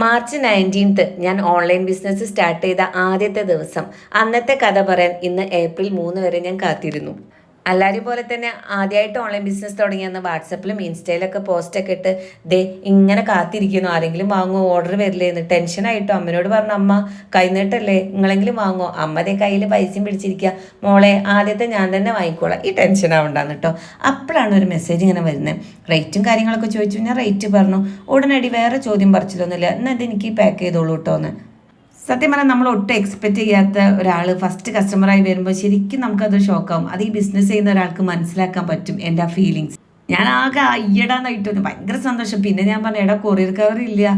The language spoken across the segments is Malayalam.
മാർച്ച് 19 ഞാൻ ഓൺലൈൻ ബിസിനസ് സ്റ്റാർട്ട് ചെയ്ത ആദ്യത്തെ ദിവസം. അന്നത്തെ കഥ പറയാൻ ഇന്ന് ഏപ്രിൽ 3 വരെ ഞാൻ കാത്തിരുന്നു. എല്ലാവരും പോലെ തന്നെ ആദ്യമായിട്ട് ഓൺലൈൻ ബിസിനസ് തുടങ്ങിയെന്ന് വാട്സപ്പിലും ഇൻസ്റ്റയിലൊക്കെ പോസ്റ്റൊക്കെ ഇട്ട് ഇങ്ങനെ കാത്തിരിക്കുന്നു, ആരെങ്കിലും വാങ്ങുമോ, ഓർഡർ വരില്ലേ എന്ന് ടെൻഷനായിട്ടും അമ്മനോട് പറഞ്ഞു, അമ്മ കൈനീട്ടല്ലേ, നിങ്ങളെങ്കിലും വാങ്ങുമോ. അമ്മ കയ്യിൽ പൈസയും പിടിച്ചിരിക്കുക, മോളെ ആദ്യത്തെ ഞാൻ തന്നെ വാങ്ങിക്കോളാം, ഈ ടെൻഷൻ ആവണ്ടാന്ന് കേട്ടോ. അപ്പോഴാണ് ഒരു മെസ്സേജ് ഇങ്ങനെ വരുന്നത്. റേറ്റും കാര്യങ്ങളൊക്കെ ചോദിച്ചു. ഞാൻ റേറ്റ് പറഞ്ഞു. ഉടനടി വേറെ ചോദ്യം പറിച്ചിട്ടൊന്നുമില്ല, എന്നാൽ അതെനിക്ക് പാക്ക് ചെയ്തോളൂ കേട്ടോ എന്ന്. സത്യം പറഞ്ഞാൽ നമ്മൾ ഒട്ടും എക്സ്പെക്റ്റ് ചെയ്യാത്ത ഒരാൾ ഫസ്റ്റ് കസ്റ്റമറായി വരുമ്പോൾ ശരിക്കും നമുക്കത് ഷോക്കാവും. അത് ഈ ബിസിനസ് ചെയ്യുന്ന ഒരാൾക്ക് മനസ്സിലാക്കാൻ പറ്റും എൻ്റെ ആ ഫീലിങ്സ്. ഞാൻ ആകെ അയ്യടാന്നായിട്ട് ഭയങ്കര സന്തോഷം. പിന്നെ ഞാൻ പറഞ്ഞു, എടാ കൊറിയർ കവർ ഇല്ല,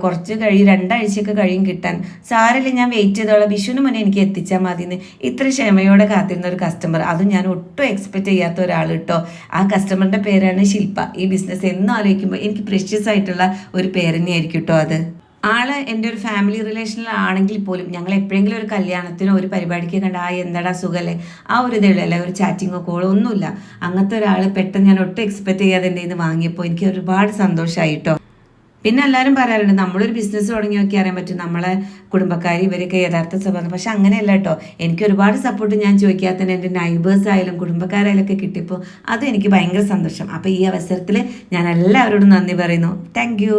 കുറച്ച് കഴിയും, 2 ആഴ്ചയൊക്കെ കഴിയും കിട്ടാൻ. സാരമില്ല, ഞാൻ വെയിറ്റ് ചെയ്തോളാം, വിഷുവിന് മുന്നേ എനിക്ക് എത്തിച്ചാൽ മതി എന്ന് ഇത്ര ക്ഷമയോടെ കാത്തിരുന്ന ഒരു കസ്റ്റമർ, അതും ഞാൻ ഒട്ടും എക്സ്പെക്റ്റ് ചെയ്യാത്ത ഒരാൾ കേട്ടോ. ആ കസ്റ്റമറിൻ്റെ പേരാണ് ശില്പ. ഈ ബിസിനസ് എന്നും ആലോചിക്കുമ്പോൾ എനിക്ക് പ്രഷ്യസ് ആയിട്ടുള്ള ഒരു പേര് തന്നെയായിരിക്കും കേട്ടോ അത്. ആള് എൻ്റെ ഒരു ഫാമിലി റിലേഷനിലാണെങ്കിൽ പോലും ഞങ്ങൾ എപ്പോഴെങ്കിലും ഒരു കല്യാണത്തിനോ ഒരു പരിപാടിക്ക് കണ്ട എന്താടാ സുഖമല്ലേ, ആ ഒരു ഇതേയുള്ളൂ, അല്ല ഒരു ചാറ്റിങ്ങോ കോളോ ഒന്നുമില്ല. അങ്ങനത്തെ ഒരാൾ പെട്ടെന്ന് ഞാൻ ഒട്ടും എക്സ്പെക്റ്റ് ചെയ്യാതെ എൻ്റെ നിന്ന് വാങ്ങിയപ്പോൾ എനിക്ക് ഒരുപാട് സന്തോഷമായിട്ടോ. പിന്നെ എല്ലാവരും പറയാറുണ്ട്, നമ്മളൊരു ബിസിനസ് തുടങ്ങി നോക്കി അറിയാൻ പറ്റും നമ്മളെ കുടുംബക്കാർ ഇവരൊക്കെ യഥാർത്ഥ സ്വഭാവം. പക്ഷെ അങ്ങനെയല്ല കേട്ടോ. എനിക്ക് ഒരുപാട് സപ്പോർട്ട് ഞാൻ ചോദിക്കാതെ തന്നെ എൻ്റെ നൈബേഴ്സ് ആയാലും കുടുംബക്കാരായാലും ഒക്കെ കിട്ടിയപ്പോൾ അത് എനിക്ക് ഭയങ്കര സന്തോഷം. അപ്പോൾ ഈ അവസരത്തിൽ ഞാൻ എല്ലാവരോടും നന്ദി പറയുന്നു. താങ്ക്